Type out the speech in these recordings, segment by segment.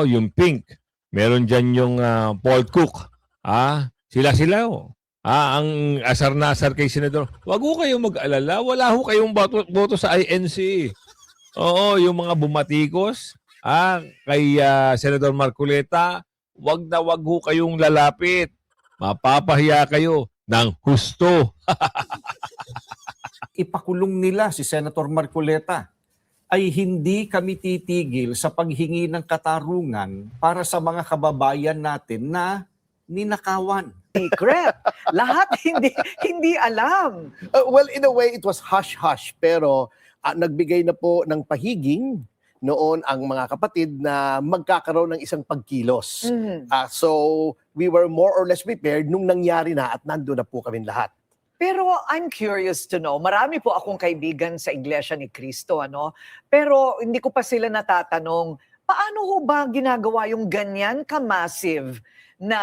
yung Pink. Meron dyan yung Paul Cook. Sila-sila. Ang asar na asar kay Senador. Wag ho kayong mag-alala. Wala ho kayong boto sa INC. Oo, yung mga bumatikos kay Senador Marcoleta, wag ho kayong lalapit. Mapapahiya kayo ng husto. Ipakulong nila si Senator Marcoleta ay hindi kami titigil sa paghingi ng katarungan para sa mga kababayan natin na ninakawan. Secret. Lahat hindi alam. Well, in a way, it was hush-hush. Pero nagbigay na po ng pahiging noon ang mga kapatid na magkakaroon ng isang pagkilos. So, we were more or less prepared nung nangyari na at nandun na po kami lahat. Pero I'm curious to know, marami po akong kaibigan sa Iglesia ni Cristo, pero hindi ko pa sila natatanong, paano ho ba ginagawa yung ganyan ka-massive na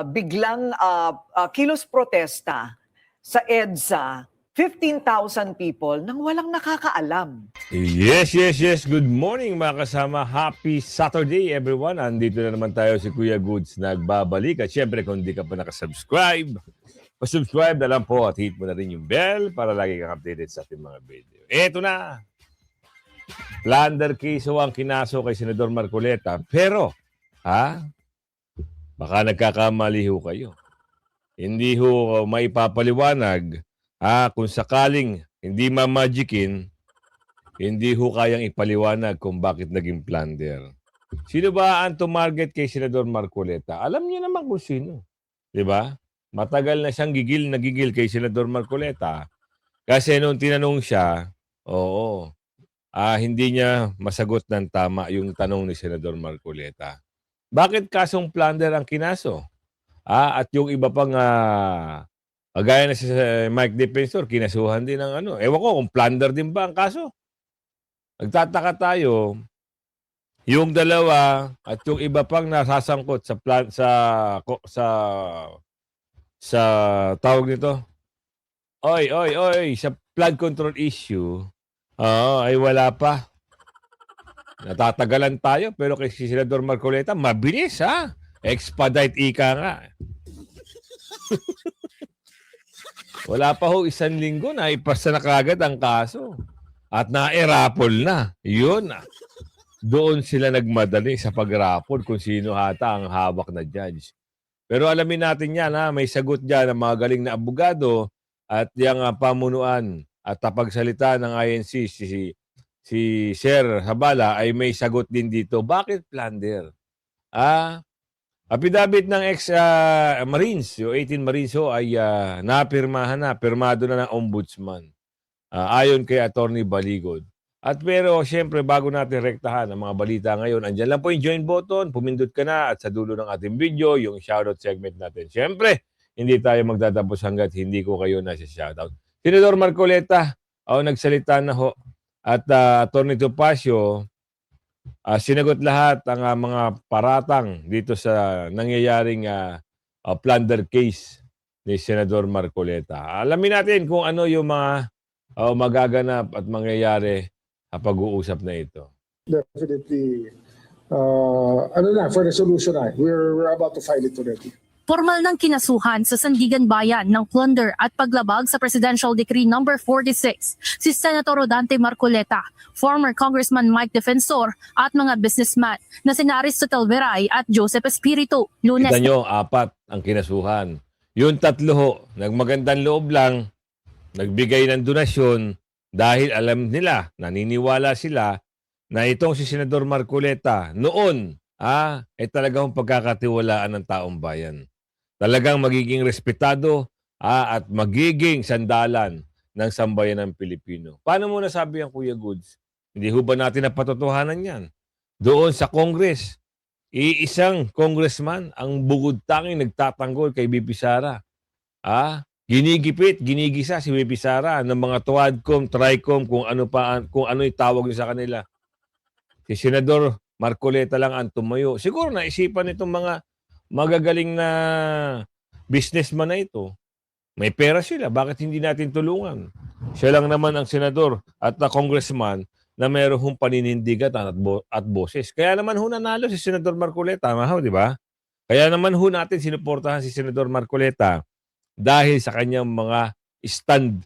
biglang kilos protesta sa EDSA, 15,000 people nang walang nakakaalam? Yes. Good morning mga kasama. Happy Saturday everyone. Andito na naman tayo si Kuya Goods nagbabalik. At syempre kung hindi ka pa nakasubscribe, pa-subscribe na lang po at hit mo na rin yung bell para lagi kang updated sa ating mga video. Eto na! Plunder case ang kinaso kay Senador Marcoleta. Pero, baka nagkakamali ho kayo. Hindi ho maipapaliwanag kung sakaling hindi mamagikin, hindi ho kayang ipaliwanag kung bakit naging plunder. Sino ba ang tumarget kay Senador Marcoleta? Alam niyo naman kung sino. Diba? Matagal na siyang gigil kay Senador Marcoleta. Kasi nung tinanong siya, hindi niya masagot ng tama yung tanong ni Senador Marcoleta. Bakit kasong plunder ang kinaso? At yung iba pang gaya na si Mike Defensor, kinasuhan din ng Ewan ko kung plunder din ba ang kaso. Nagtataka tayo, yung dalawa at yung iba pang nasasangkot sa tawag nito. Sa flood control issue, ay wala pa. Natatagalan tayo, pero kay si Senador Marcoleta, mabilis Expedite ika nga. Wala pa ho 1 linggo na ipasa na kagad ang kaso. At na-erapol na. Yun Doon sila nagmadali sa pag-rapol kung sino hata ang hawak na judge. Pero alamin natin yan, may sagot dyan ng mga galing na abogado at yung pamunuan at tapagsalita ng INC, si Sir Habala ay may sagot din dito. Bakit plunder? Affidavit ng ex-Marines, yung 18 Marines ay pirmado na ng Ombudsman. Ayon kay Attorney Baligod. Pero siyempre bago natin rektahan ang mga balita ngayon, andyan lang po yung join button, pumindot ka na at sa dulo ng ating video, yung shoutout segment natin. Siyempre, hindi tayo magtatapos hanggat hindi ko kayo nasa shoutout. Senador Marcoleta, nagsalita na ho. At Attorney Topacio, sinagot lahat ang mga paratang dito sa nangyayaring plunder case ni Senador Marcoleta. Alamin natin kung ano yung mga magaganap at mangyayari pag-uusap na ito. Definitely, for resolution na. We're about to file it already. Formal ng kinasuhan sa Sandigan Bayan ng plunder at paglabag sa Presidential Decree No. 46 si Senator Rodante Marcoleta, former Congressman Mike Defensor at mga businessman na sina Aristotel Veray at Joseph Espiritu. Lunes. Kita nyo, 4 ang kinasuhan. Yung 3 nagmagandang loob lang, nagbigay ng donasyon dahil alam nila, naniniwala sila na itong si Senador Marcoleta noon talagang pagkakatiwalaan ng taong bayan. Talagang magiging respetado at magiging sandalan ng sambayan ng Pilipino. Paano mo nasabi yan, Kuya Goods? Hindi ho ba natin napatotohanan yan? Doon sa Congress, iisang congressman ang bugod tanging nagtatanggol kay BP Sara. Ginigipit, ginigisa si BP Sara ng mga Tuadcom, Tricom, kung ano yung tawag niyo sa kanila. Si Senador Marcoleta lang ang tumayo. Siguro naisipan itong mga magagaling na businessman na ito. May pera sila, bakit hindi natin tulungan? Siya lang naman ang senador at na congressman na meron hong paninindigan at boses. Kaya naman ho nanalo si Senador Marcoleta, tama ho, di ba? Kaya naman ho natin sinuportahan si Senador Marcoleta dahil sa kanyang mga stand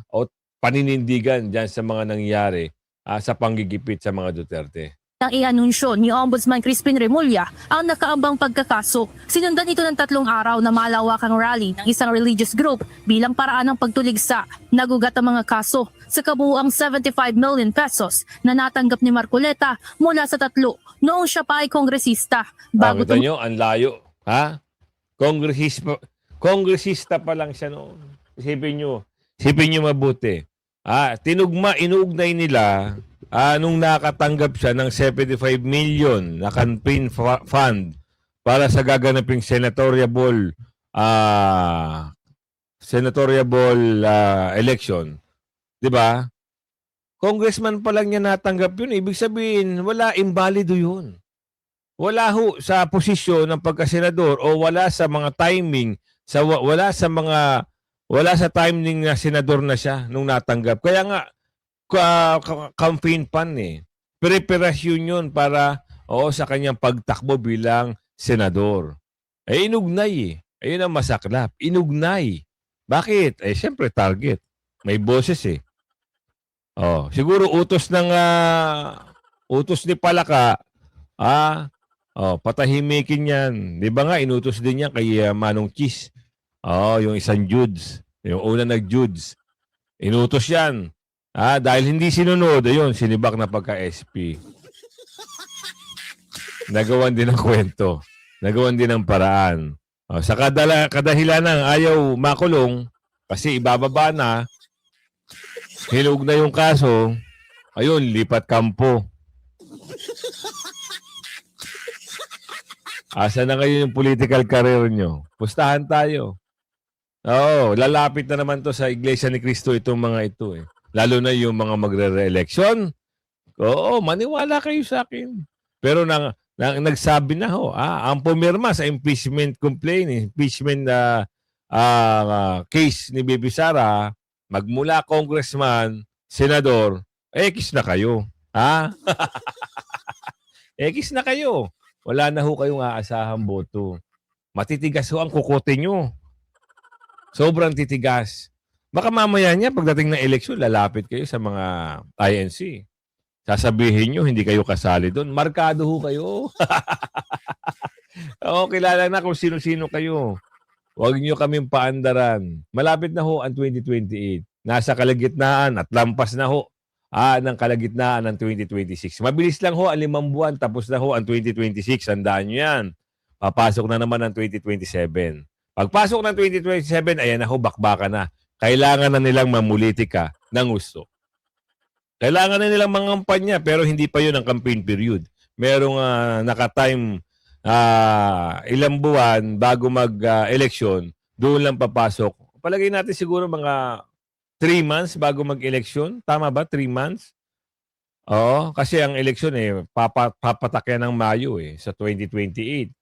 o paninindigan dyan sa mga nangyari sa panggigipit sa mga Duterte. Nang i-anunsyo ni Ombudsman Crispin Remulla ang nakaambang pagkakaso. Sinundan ito ng 3 araw na malawakang rally ng isang religious group bilang paraan ng pagtuligsa. Nagugat ang mga kaso sa kabuuang 75 million pesos na natanggap ni Marcoleta mula sa 3 noong siya pa ay kongresista. Bago Kita nyo, ang layo. Ha? Kongresista pa lang siya noon. Isipin nyo mabuti. Inuugnay nila nung nakatanggap siya ng 75 million na campaign fund para sa gaganaping senatorial election. 'Di ba? Congressman pa lang niya natanggap yun. Ibig sabihin, wala, imbalido yun. Wala ho sa posisyon ng pagkasenador o wala sa mga timing, wala sa timing na senador na siya nung natanggap. Kaya nga, campaign fund preparasyon yun para sa kanyang pagtakbo bilang senador. Inugnay Ayun ang masaklap. Inugnay. Bakit? Siyempre target. May boses siguro utos ni Palaka, patahimikin yan. Di ba nga, inutos din niya kay Manong Chis. Yung isang Judes. Yung una nag-Judes. Inutos yan. Dahil hindi sinunod, ayun, sinibak na pagka-SP. Nagawan din ng kwento. Nagawan din ng paraan. Sa kadahilan ng ayaw makulong, kasi ibababa na, hinug na yung kaso, ayun, lipat kampo. Asa na ngayon yung political career nyo? Pustahan tayo. Lalapit na naman to sa Iglesia ni Cristo itong mga ito Lalo na yung mga magre-re-election. Maniwala kayo sa akin. Pero nagsabi na ang pumirma sa impeachment complaint, impeachment case ni Bibi Sara, magmula congressman, senador, X na kayo. X na kayo. Wala na ho kayong aasahang boto. Matitigas ho ang kukote nyo. Sobrang titigas. Baka mamaya niya, pagdating ng eleksyon, lalapit kayo sa mga INC. Sasabihin nyo, hindi kayo kasali doon. Markado ho kayo. Kilala na kung sino-sino kayo. Huwag nyo kaming paandaran. Malapit na ho ang 2028. Nasa kalagitnaan at lampas na ho ng kalagitnaan ng 2026. Mabilis lang ho ang 5 buwan, tapos na ho ang 2026. Handaan nyo yan. Papasok na naman ang 2027. Pagpasok ng 2027, ayan na ho, bakbaka na. Kailangan na nilang mamulitika ng gusto. Kailangan na nilang mangampanya, pero hindi pa yun ang campaign period. Merong naka-time ilang buwan bago mag-eleksyon, doon lang papasok. Palagay natin siguro mga 3 months bago mag-eleksyon. Tama ba? 3 months? Kasi ang eleksyon papatak yan ng Mayo sa 2028.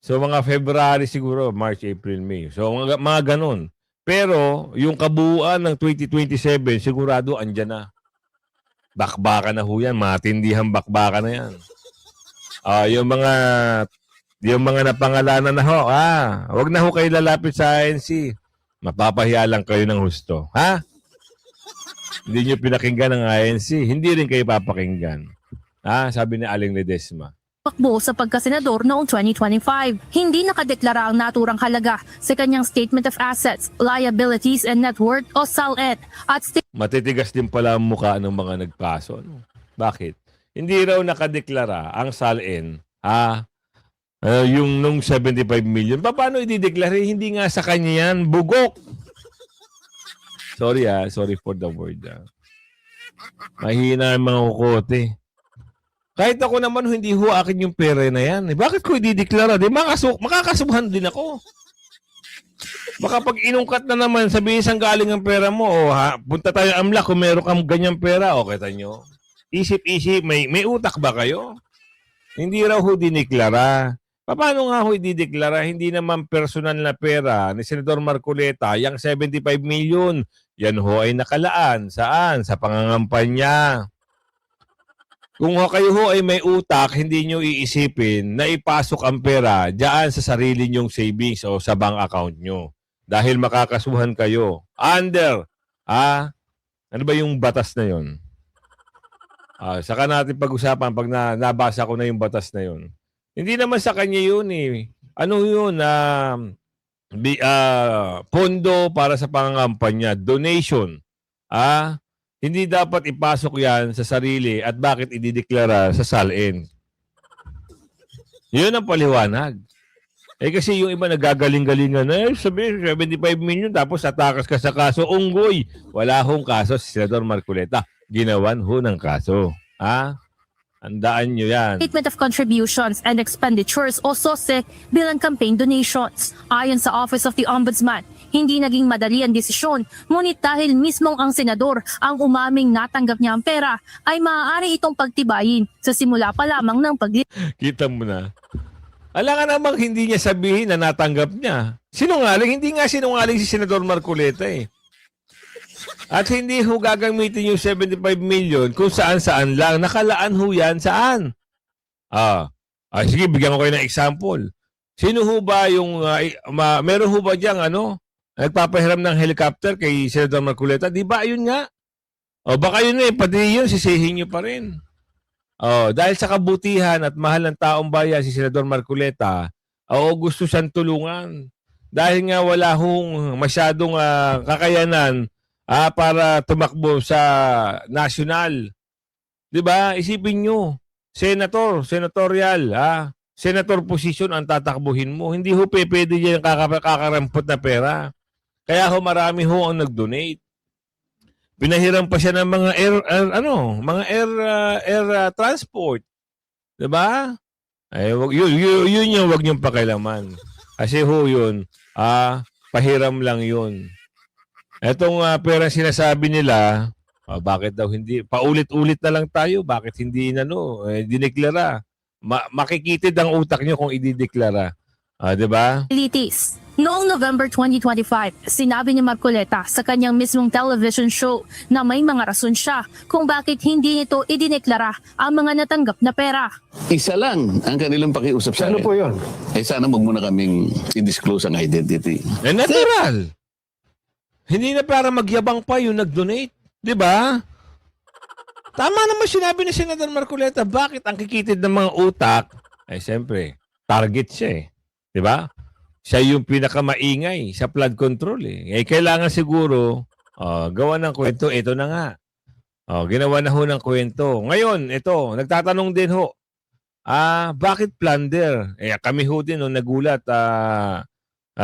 So mga February siguro, March, April, May. So mga ganun. Pero yung kabuuan ng 2027, sigurado andyan na. Bakbaka na ho yan. Matindihang bakbaka na yan. Yung mga napangalanan na ho, wag na ho kayo lalapit sa INC. Mapapahiya lang kayo ng husto. Hindi nyo pinakinggan ng INC. Hindi rin kayo papakinggan. Sabi ni Aling Ledesma. Takbo sa pagkasenador noong 2025. Hindi nakadeklara ang naturang halaga sa kanyang Statement of Assets, Liabilities and Net Worth o SALN at Matitigas din pala ang mukha ng mga nagkaso. Bakit? Hindi raw nakadeklara ang SALN, yung nung 75 million. Paano idideklara? Hindi nga sa kanya yan. Bugok! Sorry sorry for the word. Mahina ang mga kukote. Kahit ako naman, hindi ho akin yung pera na yan. Bakit ko idideklara? Makakasubuhan din ako. Baka pag inungkat na naman, sabihin saan galing ang pera mo, punta tayo AMLAC kung meron kang ganyang pera, kita nyo. Isip-isip, may utak ba kayo? Hindi raw ho dineklara. Paano nga ho idideklara? Hindi naman personal na pera ni Senador Marcoleta, yung 75 million, yan ho ay nakalaan. Saan? Sa pangangampanya. Kung kayo ho ay may utak, hindi nyo iisipin na ipasok ang pera diyan sa sarili nyong savings o sa bank account nyo. Dahil makakasuhan kayo. Under, ano ba yung batas na yon? Saka natin pag-usapan pag nabasa ko na yung batas na yon. Hindi naman sa kanya yun eh. Ano yun? Pondo para sa pangangampanya. Donation. Hindi dapat ipasok yan sa sarili at bakit idideklara sa SALN. Yun ang paliwanag. Kasi yung iba nagagaling-galingan na, sabi, 75 million tapos atakas ka sa kaso. Unggoy. Wala hong kaso si Senador Marcoleta. Ginawan ho ng kaso. Handaan nyo yan. Statement of contributions and expenditures o SOSEC bilang campaign donations. Ayon sa Office of the Ombudsman, hindi naging madali ang desisyon, ngunit dahil mismong ang senador ang umaming natanggap niya ang pera, ay maaari itong pagtibayin sa simula pa lamang ng Kita mo na. Alangan namang hindi niya sabihin na natanggap niya. Sinungaling, hindi nga sinungaling si Senador Marcoleta eh. At hindi ho gagamitin yung 75 million kung saan-saan lang. Nakalaan ho yan saan? Sige, bigyan ko kayo ng example. Sino ho ba yung, meron ho ba diyang nagpapahiram ng helicopter kay Senador Marcoleta? Di ba yun nga? Baka yun pati yun, sisihin nyo pa rin. Dahil sa kabutihan at mahal ng taong bayan si Senador Marcoleta, gusto siyang tulungan. Dahil nga wala hong masyadong kakayanan para tumakbo sa national. 'Di ba? Isipin nyo, senatorial, senator position ang tatakbuhin mo. Hindi ho pwede yan kakarampot na pera. Kaya ho marami ho ang nag-donate. Pinahiram pa siya ng mga air transport. 'Di ba? Yun yung wag niyong pakialaman. Kasi ho yun, pahiram lang yun. Etong pera sinasabi nila, bakit daw hindi? Paulit-ulit na lang tayo. Bakit hindi dineklara? Makikitid ang utak nyo kung idideklara. Di ba? litis. Noong November 2025, sinabi ni Marcoleta sa kanyang mismong television show na may mga rason siya kung bakit hindi nito idineklara ang mga natanggap na pera. Isa lang ang kanilang pakiusap sa akin. Ano po yun? Sana wag muna kaming i-disclose ang identity. Natural. Hindi na para magyabang pa yung nag-donate. Di ba? Tama naman sinabi ni Senador Marcoleta, bakit ang kikitid ng mga utak? Siyempre, target siya eh. Di ba? Siya yung pinakamaingay sa flood control eh. Kailangan siguro, gawa ng kwento, ito na nga. Ginawa na ho ng kwento. Ngayon, ito, nagtatanong din ho, bakit plunder? Kami ho din nagulat,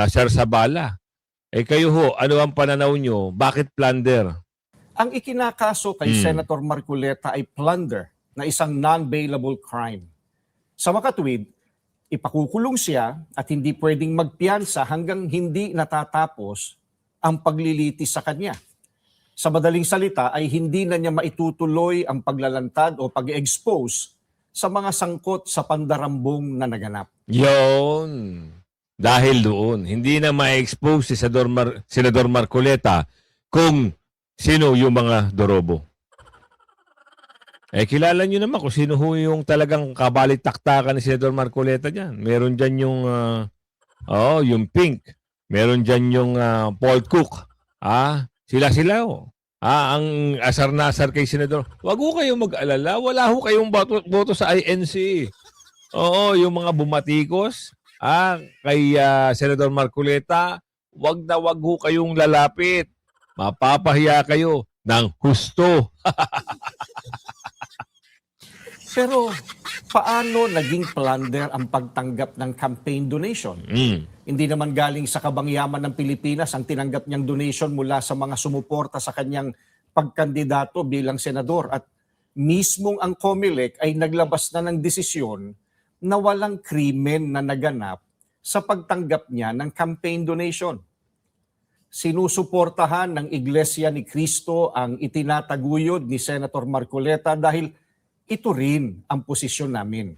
Sir Sabala. Kayo ho, ano ang pananaw nyo? Bakit plunder? Ang ikinakaso kay Senator Marcoleta ay plunder na isang non-bailable crime. Sa makatuwid, ipakukulong siya at hindi pwedeng magpiyansa hanggang hindi natatapos ang paglilitis sa kanya. Sa madaling salita ay hindi na niya maitutuloy ang paglalantad o pag-expose sa mga sangkot sa pandarambong na naganap. Yon. Dahil doon, hindi na ma-expose si Senador Marcoleta kung sino yung mga dorobo. Kilala nyo naman kung sino ho yung talagang kabalitaktakan ni Senador Marcoleta dyan. Meron dyan yung, yung Pink. Meron dyan yung Paul Cook. Sila ho. Ang asar-nasar kay Senador. Wag ho kayong mag-alala. Wala ho kayong boto sa INC. Yung mga bumatikos kay Senador Marcoleta, wag na wag ho kayong lalapit. Mapapahiya kayo ng husto. Pero paano naging plunder ang pagtanggap ng campaign donation? Hindi naman galing sa kabangyaman ng Pilipinas ang tinanggap niyang donation mula sa mga sumuporta sa kanyang pagkandidato bilang senador. At mismong ang COMELEC ay naglabas na ng desisyon na walang krimen na naganap sa pagtanggap niya ng campaign donation. Sinusuportahan ng Iglesia ni Cristo ang itinataguyod ni Senator Marcoleta dahil ito rin ang posisyon namin.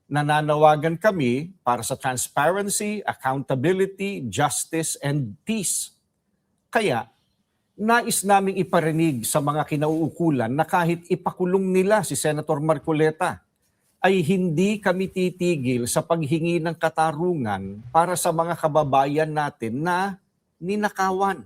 Nananawagan kami para sa transparency, accountability, justice, and peace. Kaya, nais naming iparinig sa mga kinauukulan na kahit ipakulong nila si Senator Marcoleta, ay hindi kami titigil sa paghingi ng katarungan para sa mga kababayan natin na ninakawan.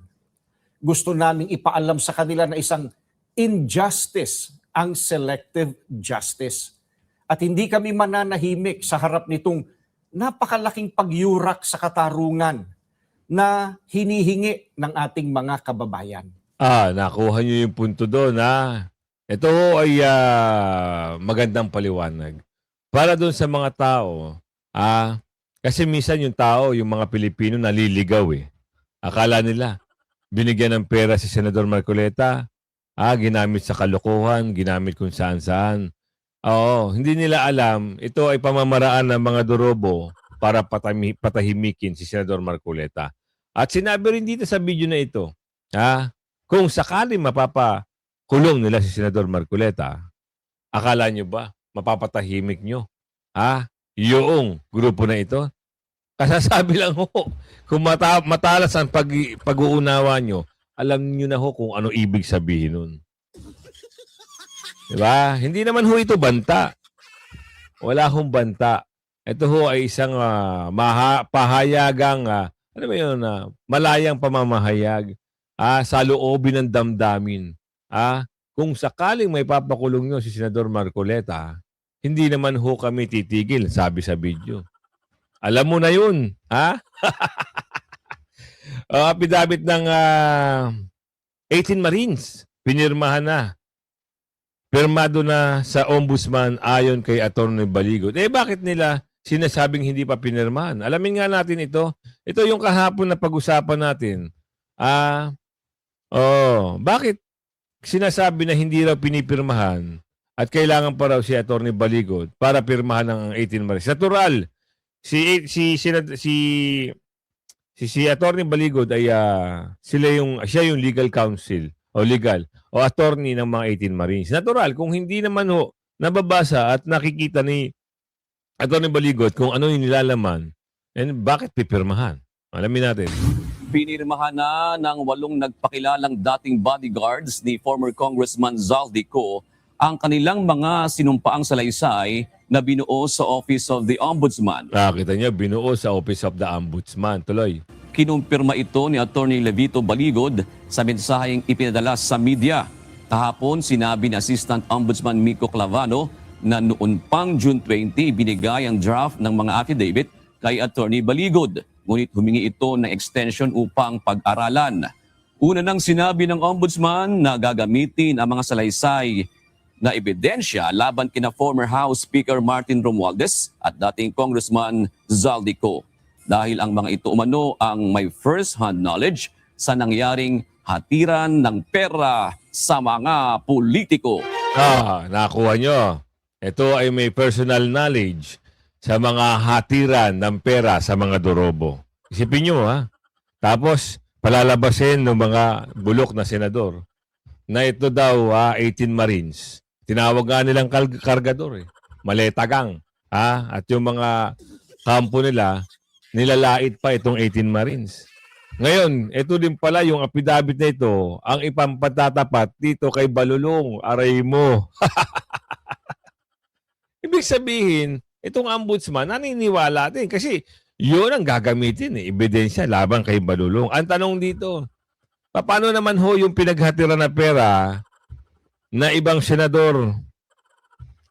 Gusto naming ipaalam sa kanila na isang injustice ang selective justice. At hindi kami mananahimik sa harap nitong napakalaking pagyurak sa katarungan na hinihingi ng ating mga kababayan. Nakuha niyo yung punto doon, ha? Ito ho ay magandang paliwanag. Para doon sa mga tao, kasi minsan yung tao, yung mga Pilipino, naliligaw eh. Akala nila, binigyan ng pera si Senador Marcoleta, ginamit sa kalokohan, ginamit kung saan-saan. Oo, hindi nila alam, ito ay pamamaraan ng mga dorobo para patahimikin si Senador Marcoleta. At sinabi rin dito sa video na ito, kung sakali mapapakulong nila si Senador Marcoleta, akala nyo ba mapapatahimik nyo? Yung grupo na ito? Kasasabi lang ho, kung matalas ang pag-uunawa nyo, alam nyo na ho kung ano ibig sabihin nun. Diba? Hindi naman ho ito banta. Wala hong banta. Ito ho ay isang pahayagang, ano ba yun, malayang pamamahayag sa loobin ng damdamin. Kung sakaling may papakulong nyo si Senador Marcoleta, hindi naman ho kami titigil, sabi sa video. Alam mo na yun, Apidabit ng 18 Marines, pinirmahan na. Pirmado na sa Ombudsman ayon kay Atty. Baligot. Bakit nila sinasabing hindi pa pinirmahan? Alamin nga natin ito. Ito yung kahapon na pag-usapan natin. Bakit sinasabi na hindi raw pinipirmahan at kailangan pa raw si Atty. Baligot para pirmahan ng 18 Marines? Natural. Si Atty. Baligot ay siya yung legal counsel o legal o attorney ng mga 18 Marines. Natural, kung hindi naman ho nababasa at nakikita ni Atty. Baligot kung ano yung nilalaman, bakit pipirmahan? Alamin natin. Pinirmahan na ng 8 nagpakilalang dating bodyguards ni former Congressman Zaldico ang kanilang mga sinumpaang salaysay na binuo sa Office of the Ombudsman. Kita niya, binuo sa Office of the Ombudsman. Tuloy. Kinumpirma ito ni Atty. Levito Baligod sa mensaheng ipinadala sa media. Kahapon, sinabi ni Assistant Ombudsman Miko Clavano na noon pang June 20 binigay ang draft ng mga affidavit kay Atty. Baligod. Ngunit humingi ito ng extension upang pag-aralan. Una nang sinabi ng Ombudsman na gagamitin ang mga salaysay na ebidensya laban kina former House Speaker Martin Romualdez at dating Congressman Zaldico. Dahil ang mga ito umano ang may first-hand knowledge sa nangyaring hatiran ng pera sa mga politiko. Nakuha nyo. Ito ay may personal knowledge sa mga hatiran ng pera sa mga dorobo. Isipin nyo, Tapos, palalabasin ng mga bulok na senador na ito daw, 18 Marines. Tinawag nga nilang kargador, maletagang. At yung mga kampo nila, nilalait pa itong 18 Marines. Ngayon, ito din pala yung affidavit na ito, ang ipampatatapat dito kay Balulong, aray mo. Ibig sabihin, itong ombudsman, naniniwala din kasi yun ang gagamitin, ebidensya laban kay Balulong. Ang tanong dito, paano naman ho yung pinaghatiran na pera na ibang senador?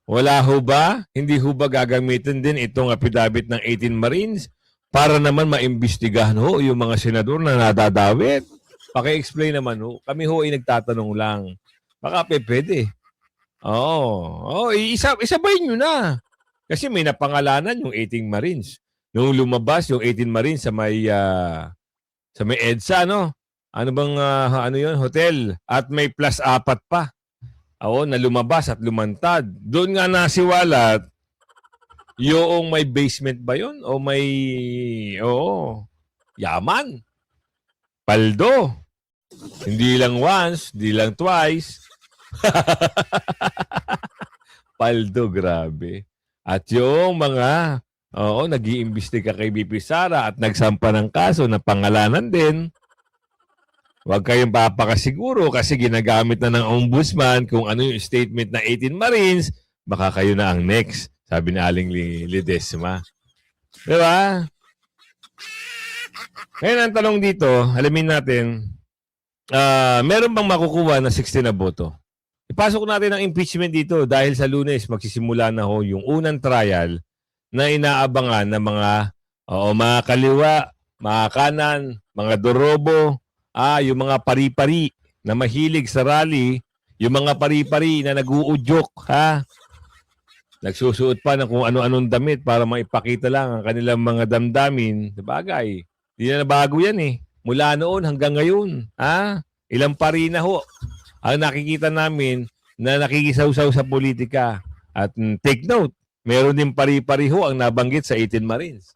Wala ho ba? Hindi ho ba gagamitin din itong affidavit ng 18 Marines para naman maimbestigahan ho yung mga senador na nadadawit? Paki-explain naman ho. Kami ho ay nagtatanong lang. Baka pwede. Isabay nyo na. Kasi may napangalanan yung 18 Marines. Nung lumabas yung 18 Marines sa may EDSA, no? Ano bang hotel? At may +4 pa. Na lumabas at lumantad. Doon nga nasiwalat yung may basement ba yun? O may yaman. Paldo. Hindi lang once, hindi lang twice. Paldo, grabe. At yung mga nag-iimbestiga kay BP Sara at nagsampa ng kaso na pangalanan din. Huwag kayong papakasiguro kasi ginagamit na ng ombudsman kung ano yung statement ng 18 Marines, baka kayo na ang next, sabi ni Aling Ledesma. Di ba? Ngayon ang tanong dito, alamin natin, meron bang makukuha na 16 na boto? Ipasok natin ang impeachment dito dahil sa Lunes magsisimula na ho yung unang trial na inaabangan ng mga kaliwa, mga kanan, mga dorobo, yung mga pari-pari na mahilig sa rally, yung mga pari-pari na nag-uudyok, nagsusuot pa ng kung ano-anong damit para maipakita lang ang kanilang mga damdamin. Sabagay, hindi na nabago yan eh. Mula noon hanggang ngayon, ilang pari na ho ang nakikita namin na nakikisaw-saw sa politika. At take note, meron din pari-pari ho ang nabanggit sa 18 Marines.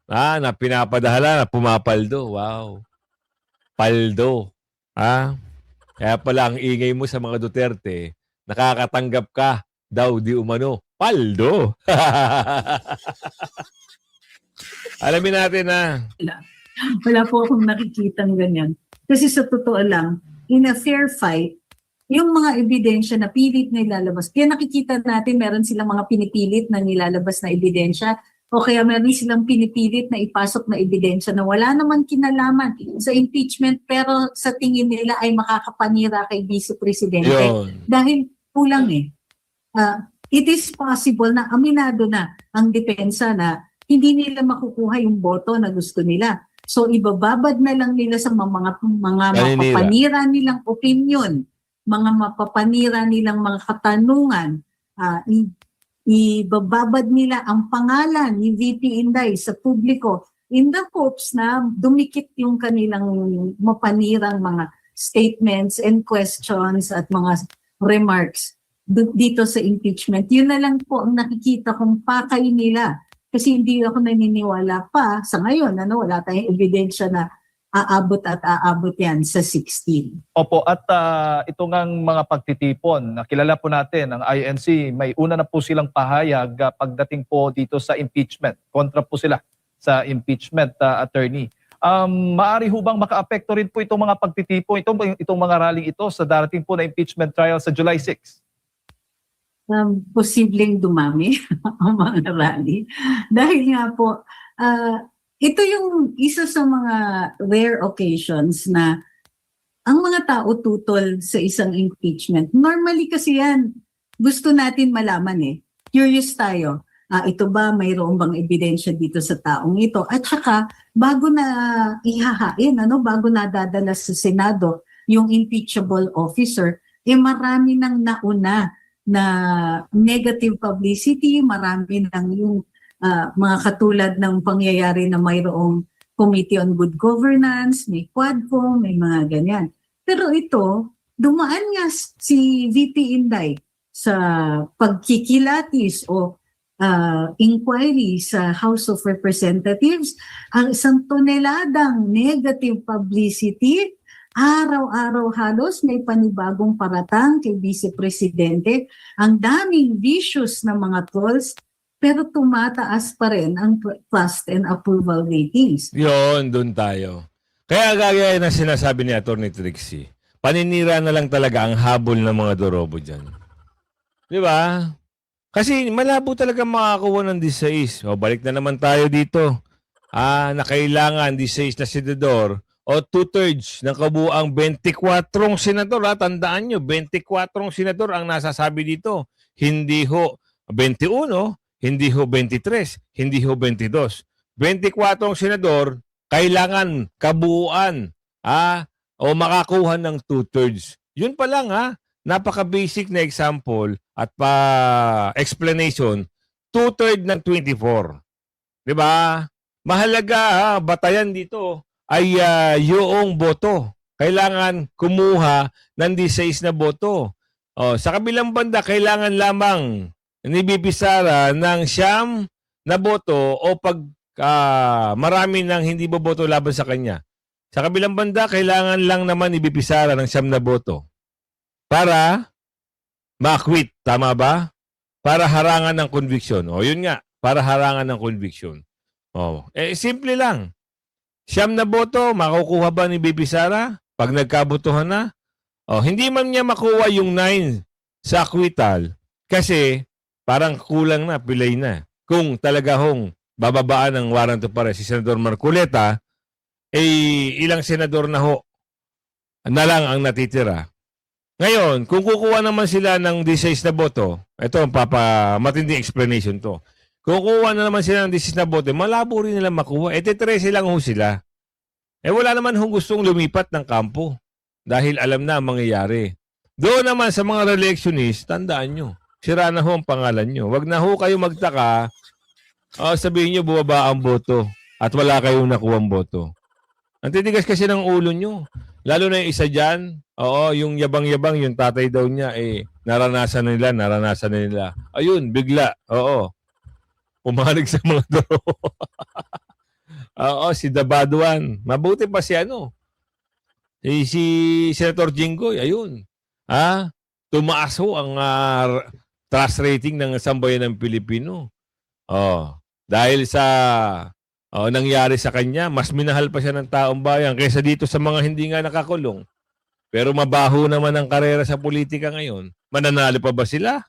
Na pinapadahala na pumapaldo. Wow. Paldo. Kaya pala ang ingay mo sa mga Duterte, nakakatanggap ka daw di umano. Paldo. Alamin natin Wala po akong nakikitang ganyan. Kasi sa totoo lang, in a fair fight, yung mga ebidensya na pilit na ilalabas, kaya nakikita natin meron silang mga pinipilit na nilalabas na ebidensya o kaya meron silang pinipilit na ipasok na ebidensya na wala naman kinalaman sa impeachment pero sa tingin nila ay makakapanira kay Vice Presidente. Yun. Dahil kulang it is possible na aminado na ang depensa na hindi nila makukuha yung boto na gusto nila. So ibababad na lang nila sa mga mapapanira nilang opinion, mga mapapanira nilang mga katanungan, ibababad nila ang pangalan ni VP Inday sa publiko in the hopes na dumikit yung kanilang mapanirang mga statements and questions at mga remarks dito sa impeachment. Yun na lang po ang nakikita kong pakay nila. Kasi hindi ako naniniwala pa sa ngayon, wala tayong ebidensya na aabot yan sa 16. Opo, at ito ngang mga pagtitipon, nakilala po natin, ang INC, may una na po silang pahayag pagdating po dito sa impeachment. Kontra po sila sa impeachment, attorney. Maari ho bang maka-apekto rin po itong mga pagtitipon, itong mga rally ito sa darating po na impeachment trial sa July 6? Posibleng dumami ang mga rally. Dahil nga po, ito yung isa sa mga rare occasions na ang mga tao tutol sa isang impeachment. Normally kasi yan, gusto natin malaman Curious tayo. Ito ba, mayroon bang ebidensya dito sa taong ito? At saka, bago na ihahain, bago na dadala sa Senado, yung impeachable officer, marami nang nauna na negative publicity, marami ng yung mga katulad ng pangyayari na mayroong Committee on Good Governance, may Quadcom, may mga ganyan. Pero ito, dumaan nga si VP Inday sa pagkikilatis o inquiry sa House of Representatives, ang isang toneladang negative publicity. Araw-araw halos may panibagong paratang kay Vice Presidente. Ang daming vicious na mga trolls, pero tumataas pa rin ang trust and approval ratings. Yun, doon tayo. Kaya gaya na sinasabi ni Atty. Trixie, paninira na lang talaga ang habol ng mga dorobo dyan. Di ba? Kasi malabo talaga makakuha ng 16. Balik na naman tayo dito. Na kailangan 16 na senador o 2/3 ng kabuuang 24 senador. Tandaan nyo, 24 senador ang nasasabi dito. Hindi ho 21, hindi ho 23, hindi ho 22. 24 senador, kailangan kabuuan o makakuha ng 2/3. Yun pa lang napaka-basic na example at explanation, 2/3 ng 24. Diba? Mahalaga batayan dito ay yung boto. Kailangan kumuha ng 16 na boto. Sa kabilang banda, kailangan lamang ni VP Sara ng 9 na boto o pag marami nang hindi boboto laban sa kanya. Sa kabilang banda, kailangan lang naman ni VP Sara ng 9 na boto para ma-acquit. Tama ba? Para harangan ng conviction. Yun nga. Para harangan ng conviction. Simple lang. 9 na boto, makukuha ba ni VP Sara? Pag nagkabutuhan na, hindi man niya makuha yung 9 sa acquittal kasi parang kulang na, pilay na. Kung talaga hong bababaan ng warrant of arrest si Senador Marcoleta, ilang senador na lang ang natitira. Ngayon, kung kukuha naman sila ng 16 na boto, ito ang matinding explanation to. Kung kukuha na naman sila ng 16 na boto, malabo rin nila makuha. 13 lang sila. Wala naman gustong lumipat ng kampo dahil alam na ang mangyayari. Doon naman sa mga re-electionist, tandaan nyo, sira na ang pangalan nyo. Wag na kayo magtaka, sabihin nyo bumaba ang boto at wala kayong nakuha ang boto. Ang titigas kasi ng ulo nyo. Lalo na yung isa dyan, yung yabang-yabang, yung tatay daw niya, naranasan na nila. Ayun, bigla, pumalig sa mga daro. Si Dabaduan. Mabuti pa si si Senator Jinggoy, ayun. Tumaas ang trust rating ng sambayan ng Pilipino. Dahil sa nangyari sa kanya, mas minahal pa siya ng taong bayan kaysa dito sa mga hindi nga nakakulong. Pero mabaho naman ang karera sa politika ngayon. Mananalo pa ba sila?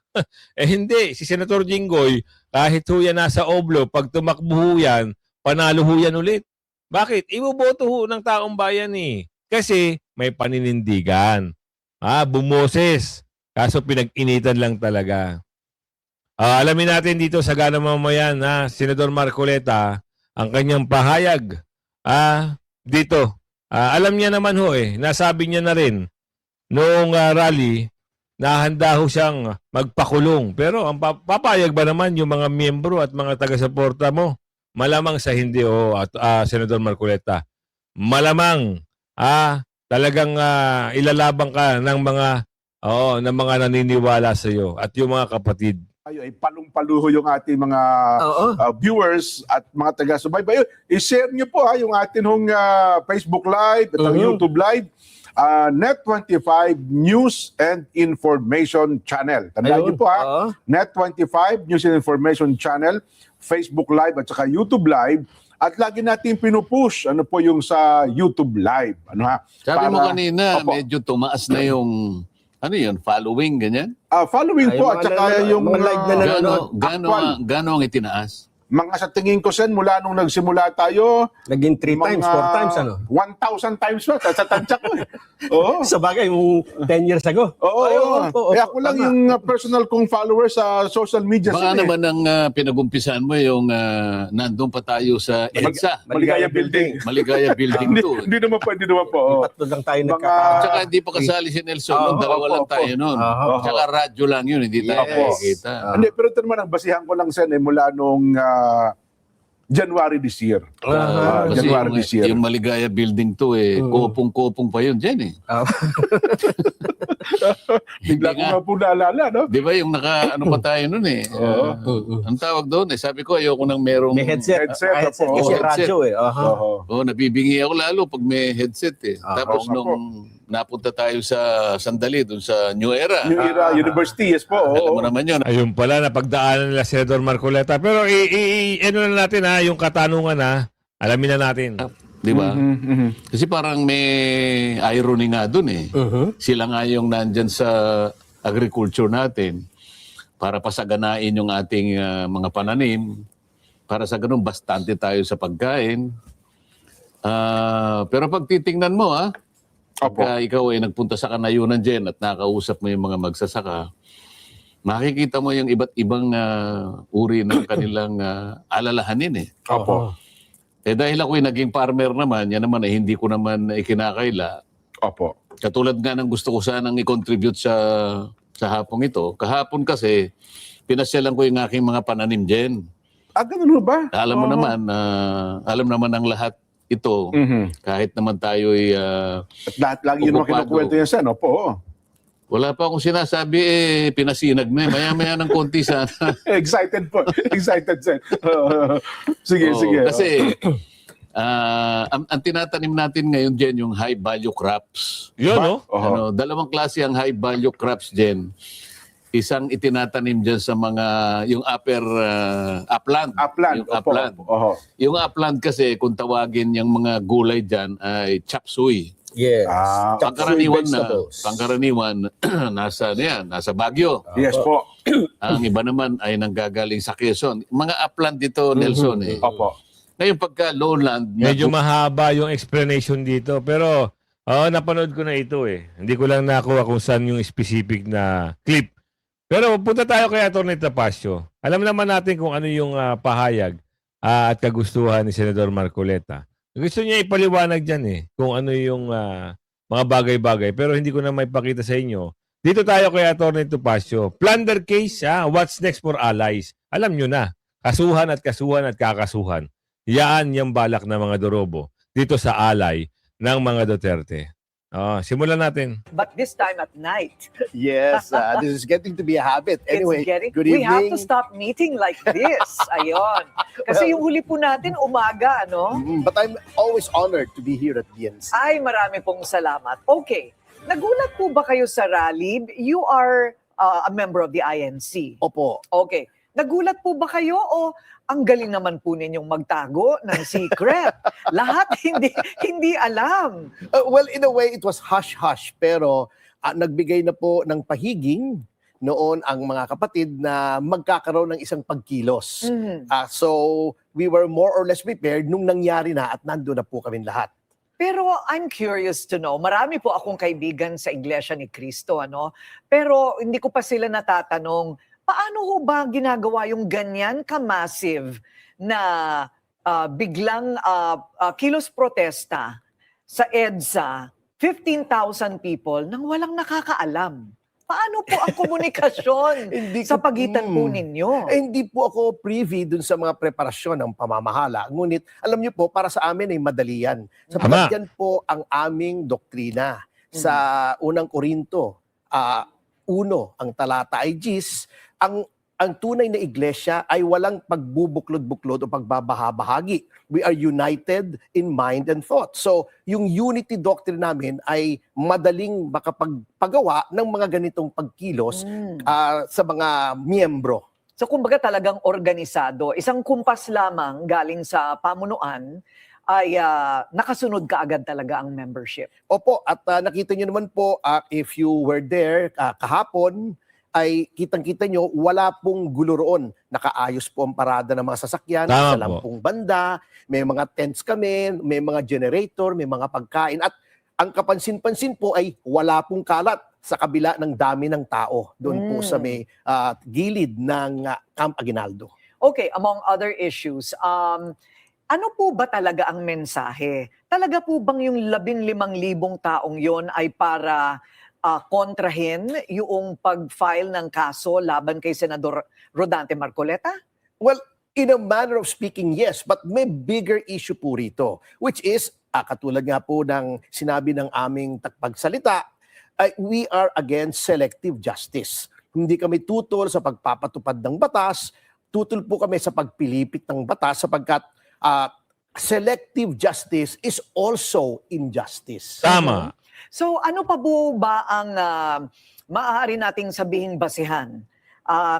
Hindi. Si Senator Jinggoy, kahit yan nasa oblo, pag tumakbo yan, panalo yan ulit. Bakit? Iboboto ng taong bayan Kasi may paninindigan. Bumoses. Kaso pinag-initan lang talaga. Alamin natin dito sa Gana Mamayan na Senador Marcoleta, ang kanyang pahayag dito. Alam niya naman nasabi niya na rin noong rally na handa siyang magpakulong. Pero ang papayag ba naman yung mga miyembro at mga taga-suporta mo? Malamang sa hindi Senador Marcoleta. Malamang talagang ilalabang ka ng mga naniniwala sa iyo at yung mga kapatid. Ay palong-paluho yung ating mga viewers at mga taga-subaybay. I-share niyo po yung ating Facebook Live at ang YouTube Live, Net25 News and Information Channel. Tandaan niyo po Net25 News and Information Channel, Facebook Live at saka YouTube Live. At lagi natin pinupush po yung sa YouTube Live. Sabi mo kanina, medyo tumaas na yung following, ganyan? Following po at saka yung live na nanonood. Gaano ang itinaas? Mga sa tingin ko, Sen, mula nung nagsimula tayo, Naging 3 times, 4 times, 1,000 times pa, sa tansya ko Oo. Sa bagay, yung 10 years ago. Oo. Ako lang yung personal kong followers sa social media. Baka naman ang pinag-umpisan mo yung nandun pa tayo sa EDSA. Maligaya Building. Maligaya Building 2. Hindi naman po. Tatlo lang tayo Tsaka hindi pa kasali si Nelson noon. Dalawa lang tayo noon. Tsaka radyo lang yun. Hindi tayo nakikita. Hindi, pero ito naman, ang basihan ko lang, Sen, mula nung January this year. Kasi January this year. yung Maligaya Building 2 kopong-kopong pa yun dyan Bigla ko nga po naalala, no? Di ba yung pa tayo nun ang tawag doon sabi ko ayoko nang merong May headset. Headset, opo. Kasi Headset. radyo nabibingi ako lalo pag may headset Tapos nga po. nung napunta tayo sa sandali doon sa New Era. New Era University, yes po. Alam mo naman yun. Ayun pala, napagdaanan nila Senador Marcoleta. Pero ano na natin yung katanungan alamin na natin. Di ba? Kasi parang may irony nga doon Sila nga yung nandyan sa agriculture natin para pasaganain yung ating mga pananim. Para sa ganun, bastante tayo sa pagkain. Pero pag titingnan mo, pagka ikaw ay nagpunta sa kanayunan dyan at nakausap mo yung mga magsasaka, makikita mo yung iba't ibang uri ng kanilang alalahanin Opo. Dahil ako'y naging farmer naman, yan naman ay hindi ko naman ikinakaila. Opo. Katulad nga ng gusto ko sanang i-contribute sa hapong ito. Kahapon kasi, pinasyalan ko yung aking mga pananim dyan. Ganun ba? Alam mo naman, alam naman ng lahat ito, kahit naman tayo ay At lahat lagi yun ang kinukwento yan, Sen. Opo. wala pa akong sinasabi, pinasinag na. Maya-maya ng konti sana. Excited po. Excited, Sen. Sige. Kasi, ang tinatanim natin ngayon dyan, yung high value crops. Yun, Dalawang klase ang high value crops dyan. Isang itinatanim dyan sa mga, yung upper upland. Yung upland. Opo. Yung upland kasi, kung tawagin yung mga gulay dyan, ay chop suey. Yes. Pangkaraniwan nasa nasa Baguio. Yes po. Ang iba naman ay nanggagaling sa Quezon. Mga upland dito, Nelson eh. Opo. Ngayon pagka lowland, Medyo mahaba yung explanation dito. Pero, napanood ko na ito eh. Hindi ko lang nakuha kung saan yung specific na clip. Pero punta tayo kay Atty. Tapasio. Alam naman natin kung ano yung pahayag at kagustuhan ni Senador Marcoleta. Gusto niya ipaliwanag dyan eh kung ano yung mga bagay-bagay. Pero hindi ko na maipakita sa inyo. Dito tayo kay Atty. Tapasio. Plunder case, what's next for allies? Alam nyo na. Kasuhan at kakasuhan. Yan yung balak ng mga Dorobo dito sa alay ng mga Duterte. Simulan natin. But this time at night. Yes, this is getting to be a habit. Anyway, good We have evening. to stop meeting like this. Ayun. Kasi yung huli po natin, umaga, no? But I'm always honored to be here at DNC. Ay, marami pong salamat. Okay. Nagulat po ba kayo sa rally? You are a member of the INC. Opo. Okay. Nagulat po ba kayo o ang galing naman po ninyong magtago ng secret? Lahat hindi alam. Well, in a way, it was hush-hush. Pero nagbigay na po ng pahiging noon ang mga kapatid na magkakaroon ng isang pagkilos. So, we were more or less prepared nung nangyari na at nandun na po kami lahat. Pero I'm curious to know, marami po akong kaibigan sa Iglesia ni Cristo, ano? Pero hindi ko pa sila natatanong, paano ho ba ginagawa yung ganyan ka-massive na biglang kilos protesta sa EDSA, 15,000 people nang walang nakakaalam? Paano po ang komunikasyon sa pagitan po ninyo? Hindi po ako privy dun sa mga preparasyon ng pamamahala. Ngunit, alam niyo po, para sa amin ay madali yan. Sapagkat yan po ang aming doktrina. Sa unang Korinto, 1, ang talata ay Gis, ang tunay na iglesia ay walang pagbubuklod-buklod o pagbabahabahagi. We are united in mind and thought. So, yung unity doctrine namin ay madaling makapagpagawa ng mga ganitong pagkilos sa mga miyembro. So kumbaga talagang organisado. Isang kumpas lamang galing sa pamunuan ay nakasunod kaagad talaga ang membership. Opo, at nakita nyo naman po, if you were there kahapon, ay kitang-kita nyo, wala pong gulo roon. Nakaayos po ang parada ng mga sasakyan, sa lampung banda, may mga tents kami, may mga generator, may mga pagkain. At ang kapansin-pansin po ay wala pong kalat sa kabila ng dami ng tao doon po sa may gilid ng Camp Aguinaldo. Okay, among other issues, ano po ba talaga ang mensahe? Talaga po bang yung 15,000 taong yon ay para kontrahin yung pag-file ng kaso laban kay Senador Rodante Marcoleta? Well, in a manner of speaking, yes. But may bigger issue po rito, which is, katulad nga po ng sinabi ng aming takpagsalita, we are against selective justice. Hindi kami tutol sa pagpapatupad ng batas, tutol po kami sa pagpilipit ng batas sapagkat selective justice is also injustice. Tama. So ano pa po ba ang maaari nating sabihing basehan?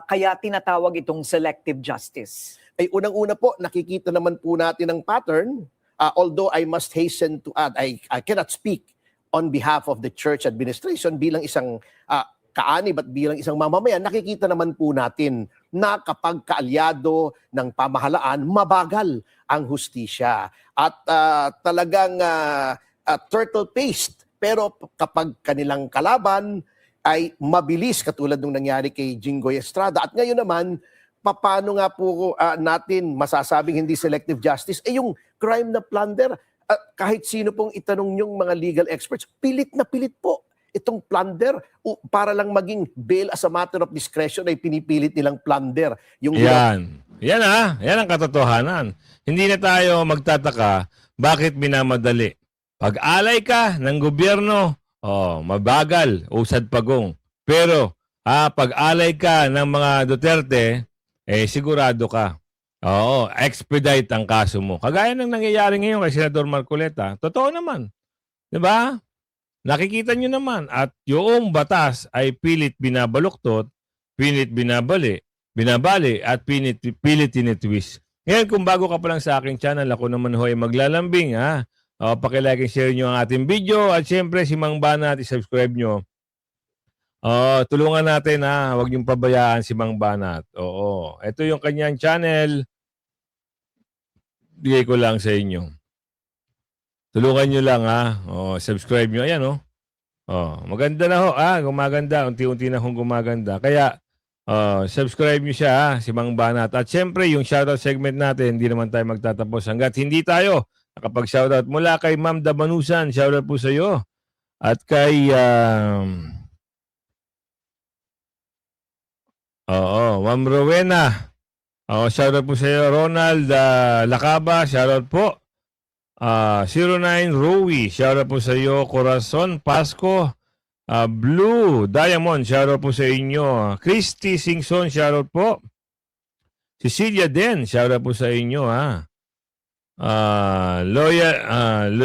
Kaya tinatawag itong selective justice. Ay unang-una po, nakikita naman po natin ang pattern. Although I must hasten to add, I cannot speak on behalf of the church administration bilang isang kaanib at bilang isang mamamayan, nakikita naman po natin na kapag kaalyado ng pamahalaan, mabagal ang hustisya. At talagang turtle-paced. Pero kapag kanilang kalaban ay mabilis katulad nung nangyari kay Jinggoy Estrada. At ngayon naman, paano nga po natin masasabing hindi selective justice? Yung crime na plunder, kahit sino pong itanong yung mga legal experts, pilit na pilit po itong plunder para lang maging bail as a matter of discretion ay pinipilit nilang plunder. Yan ang katotohanan. Hindi na tayo magtataka bakit minamadali. Pag-alay ka ng gobyerno, mabagal, usad pagong. Pero pag-alay ka ng mga Duterte, sigurado ka. Oo, expedite ang kaso mo. Kagaya ng nangyayari ngayon kay Senador Marcoleta. Totoo naman. 'Di ba? Nakikita nyo naman at yung batas ay pilit binabaluktot, pilit binabali at pilit tinitwist. Ngayon kung bago ka pa lang sa aking channel, ako naman ho ay maglalambing Paki-like and share nyo ang ating video. At syempre, si Mang Banat, i-subscribe nyo. Tulungan natin ha. Huwag niyong pabayaan si Mang Banat. Oo. Ito yung kanyang channel. Bigay ko lang sa inyo. Tulungan nyo lang ha. Subscribe nyo. Ayan maganda na ho. Gumaganda. Unti-unti na hong gumaganda. Kaya, subscribe nyo siya ha, si Mang Banat. At syempre, yung shoutout segment natin, hindi naman tayo magtatapos hanggat hindi tayo nakapag-shoutout. Mula kay Ma'am Dabanusan, shoutout po sa iyo. At kay Ma'am Rowena. Shoutout po sa iyo. Ronald Lacaba, shoutout po. 09 Rowie, shoutout po sa iyo. Corazon Pasco, Blue Diamond, shoutout po sa inyo. Christy Singson, shoutout po. Cecilia Den, shoutout po sa inyo ha.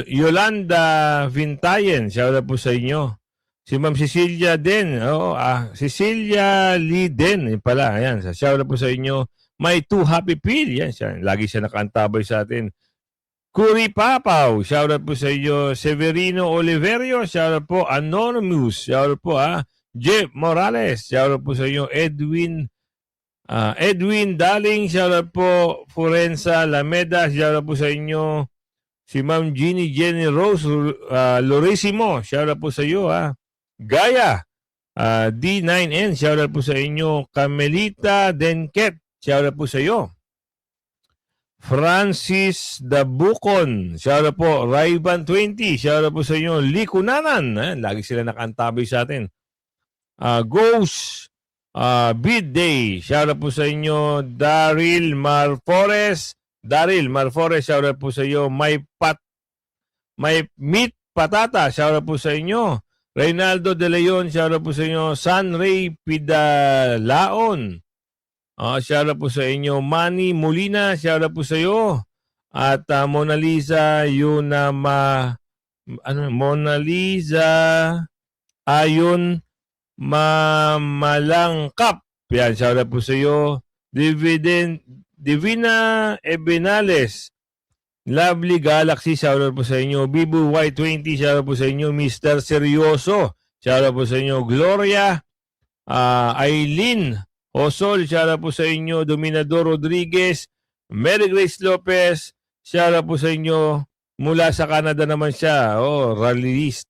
Yolanda Vintayen, shoutout po sa inyo. Si Ma'am Cecilia Den, Cecilia Lee Den, pala, ayan, shoutout po sa inyo. May 2 Happy Peel, yan siya. Lagi siya nakaantabay sa atin. Kuri Papaw, shoutout po sa iyo. Severino Oliverio, shoutout po. Anonymous, shoutout po ha. Jeff Morales, shoutout po sa iyo. Edwin Daling, shoutout po. Forenza Lameda, shoutout po sa inyo. Si Ma'am Jenny Rose Lorissimo, shoutout po sa iyo ha. Gaya D9N, shoutout po sa inyo. Camelita Denket, shoutout po sa iyo. Francis Dabucon, shoutout po. Rayban 20, shoutout po sa inyo. Likunanan, lagi sila nakaantabay sa atin. Ghost Bid Day, shoutout po sa inyo. Daryl Marfores, shoutout po sa iyo. May Meat Patata, shoutout po sa inyo. Reynaldo De Leon, shoutout po sa inyo. Sanray Pidalaon, shoutout po sa inyo. Manny Molina, shoutout po sa iyo. At Mona Lisa Ayon Mamalangkap, yan, shoutout po sa iyo. Divina Ebenales, Lovely Galaxy, shoutout po sa inyo. Bibu Y20, shoutout po sa inyo. Mr. Seryoso, shoutout po sa inyo. Gloria Aileen Osol, shoutout po sa inyo. Dominador Rodriguez, Mary Grace Lopez, shoutout po sa inyo. Mula sa Canada naman siya. Rallyist.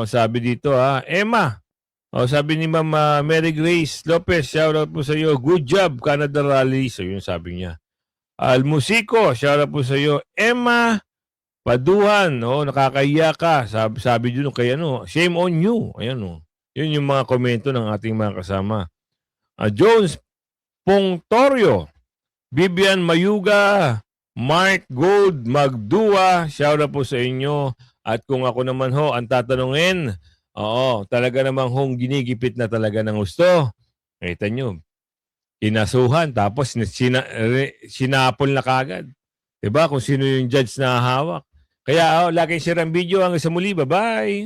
Sabi dito ha. Emma. Sabi ni Ma'am Mary Grace Lopez, shoutout po sa iyo. Good job, Canada Rallyist. So, yun sabi niya. Almusiko, shoutout po sa iyo. Emma Paduhan, nakakahiya ka. Sabi dito kay shame on you. Ayan Yun yung mga komento ng ating mga kasama. Jones Pongtorio, Vivian Mayuga, Mark Gold Magdua, shoutout po sa inyo. At kung ako naman ang tatanungin, talaga namang ginigipit na talaga ng gusto. Kita nyo, inasuhan, tapos sinapol na kagad. Diba? Kung sino yung judge na hawak. Kaya, like and share ang video. Hanggang sa muli. Bye-bye!